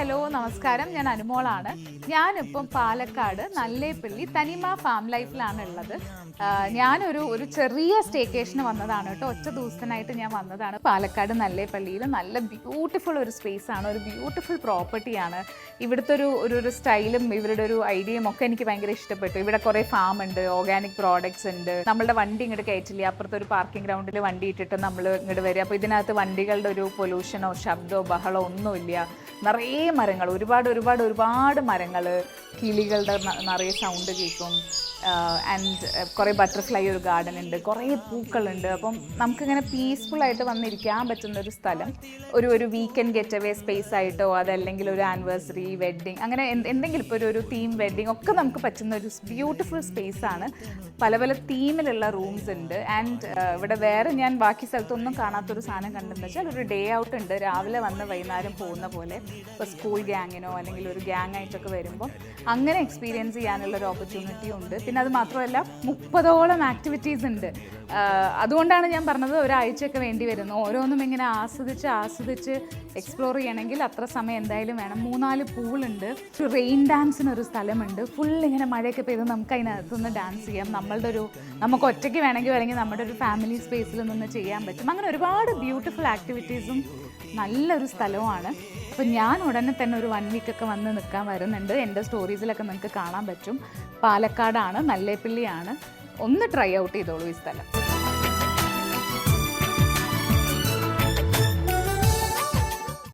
Hello നമസ്കാരം, ഞാൻ അനുമോളാണ്. ഞാനിപ്പം പാലക്കാട് നല്ലേപ്പള്ളി തനിമ ഫാം ലൈഫിലാണ് ഉള്ളത്. ഞാനൊരു ചെറിയ സ്റ്റേക്കേഷന് വന്നതാണ് കേട്ടോ. ഒറ്റ ദിവസത്തിനായിട്ട് ഞാൻ വന്നതാണ്. പാലക്കാട് നല്ലേപ്പള്ളിയിൽ നല്ല ബ്യൂട്ടിഫുൾ ഒരു സ്പേസ് ആണ്, ഒരു ബ്യൂട്ടിഫുൾ പ്രോപ്പർട്ടിയാണ്. ഇവിടുത്തെ ഒരു സ്റ്റൈലും ഇവരുടെ ഒരു ഐഡിയയും ഒക്കെ എനിക്ക് ഭയങ്കര ഇഷ്ടപ്പെട്ടു. ഇവിടെ കുറേ ഫാം ഉണ്ട്, ഓർഗാനിക് പ്രോഡക്ട്സ് ഉണ്ട്. നമ്മളുടെ വണ്ടി ഇങ്ങോട്ട് കയറ്റില്ല, അപ്പുറത്തെ ഒരു പാർക്കിംഗ് ഗ്രൗണ്ടിൽ വണ്ടി ഇട്ടിട്ട് നമ്മൾ ഇങ്ങോട്ട് വരിക. അപ്പോൾ ഇതിനകത്ത് വണ്ടികളുടെ ഒരു പൊല്യൂഷനോ ശബ്ദമോ ബഹളോ ഒന്നുമില്ല. നിറയെ മരങ്ങൾ, ഒരുപാട് മരങ്ങൾ, കിളികളുടെ നിറയെ സൗണ്ട് കേൾക്കും. ആൻഡ് കുറേ ബട്ടർഫ്ലൈ ഒരു ഗാർഡൻ ഉണ്ട്, കുറേ പൂക്കളുണ്ട്. അപ്പം നമുക്കിങ്ങനെ പീസ്ഫുള്ളായിട്ട് വന്നിരിക്കാൻ പറ്റുന്ന ഒരു സ്ഥലം, ഒരു വീക്കെൻഡ് ഗെറ്റ് അവേ സ്പേസ് ആയിട്ടോ അതല്ലെങ്കിൽ ഒരു ആനിവേഴ്സറി, വെഡ്ഡിങ്, അങ്ങനെ എന്തെങ്കിലും ഇപ്പോൾ ഒരു തീം വെഡ്ഡിങ് ഒക്കെ നമുക്ക് പറ്റുന്ന ഒരു ബ്യൂട്ടിഫുൾ സ്പേസാണ്. പല തീമിലുള്ള റൂംസ് ഉണ്ട്. ആൻഡ് ഇവിടെ വേറെ ഞാൻ ബാക്കി സ്ഥലത്തൊന്നും കാണാത്തൊരു സാധനം കണ്ടെന്ന് വെച്ചാൽ ഒരു ഡേ ഔട്ട് ഉണ്ട്. രാവിലെ വന്ന് വൈകുന്നേരം പോകുന്ന പോലെ, ഇപ്പോൾ സ്കൂൾ ഗ്യാങ്ങിനോ അല്ലെങ്കിൽ ഒരു ഗ്യാങ് ആയിട്ടൊക്കെ വരുമ്പോൾ അങ്ങനെ എക്സ്പീരിയൻസ് ചെയ്യാനുള്ളൊരു ഓപ്പർച്യൂണിറ്റിയും ഉണ്ട്. പിന്നെ അത് മാത്രമല്ല 30ഓളം ആക്ടിവിറ്റീസ് ഉണ്ട്. അതുകൊണ്ടാണ് ഞാൻ പറഞ്ഞത് ഒരാഴ്ചയൊക്കെ വേണ്ടി വരുന്നു. ഓരോന്നും ഇങ്ങനെ ആസ്വദിച്ച് എക്സ്പ്ലോർ ചെയ്യണമെങ്കിൽ അത്ര സമയം എന്തായാലും വേണം. 3-4 പൂളുണ്ട്, റെയിൻ ഡാൻസിനൊരു സ്ഥലമുണ്ട്. ഫുൾ ഇങ്ങനെ മഴയൊക്കെ പെയ്ത് നമുക്ക് അതിനകത്തുനിന്ന് ഡാൻസ് ചെയ്യാം. നമുക്ക് ഒറ്റയ്ക്ക് വേണമെങ്കിൽ അല്ലെങ്കിൽ നമ്മുടെ ഒരു ഫാമിലി സ്പേസിൽ നിന്ന് ചെയ്യാൻ പറ്റും. അങ്ങനെ ഒരുപാട് ബ്യൂട്ടിഫുൾ ആക്ടിവിറ്റീസും നല്ലൊരു സ്ഥലവുമാണ്. അപ്പോൾ ഞാൻ ഉടനെ തന്നെ ഒരു 1 വീക്കൊക്കെ വന്ന് നിൽക്കാൻ വരുന്നുണ്ട്. എൻ്റെ സ്റ്റോറീസിലൊക്കെ നിങ്ങൾക്ക് കാണാൻ പറ്റും. പാലക്കാടാണ്, നല്ലേപ്പള്ളിയാണ്. ഒന്ന് ട്രൈ ഔട്ട് ചെയ്തോളൂ ഈ സ്ഥലം.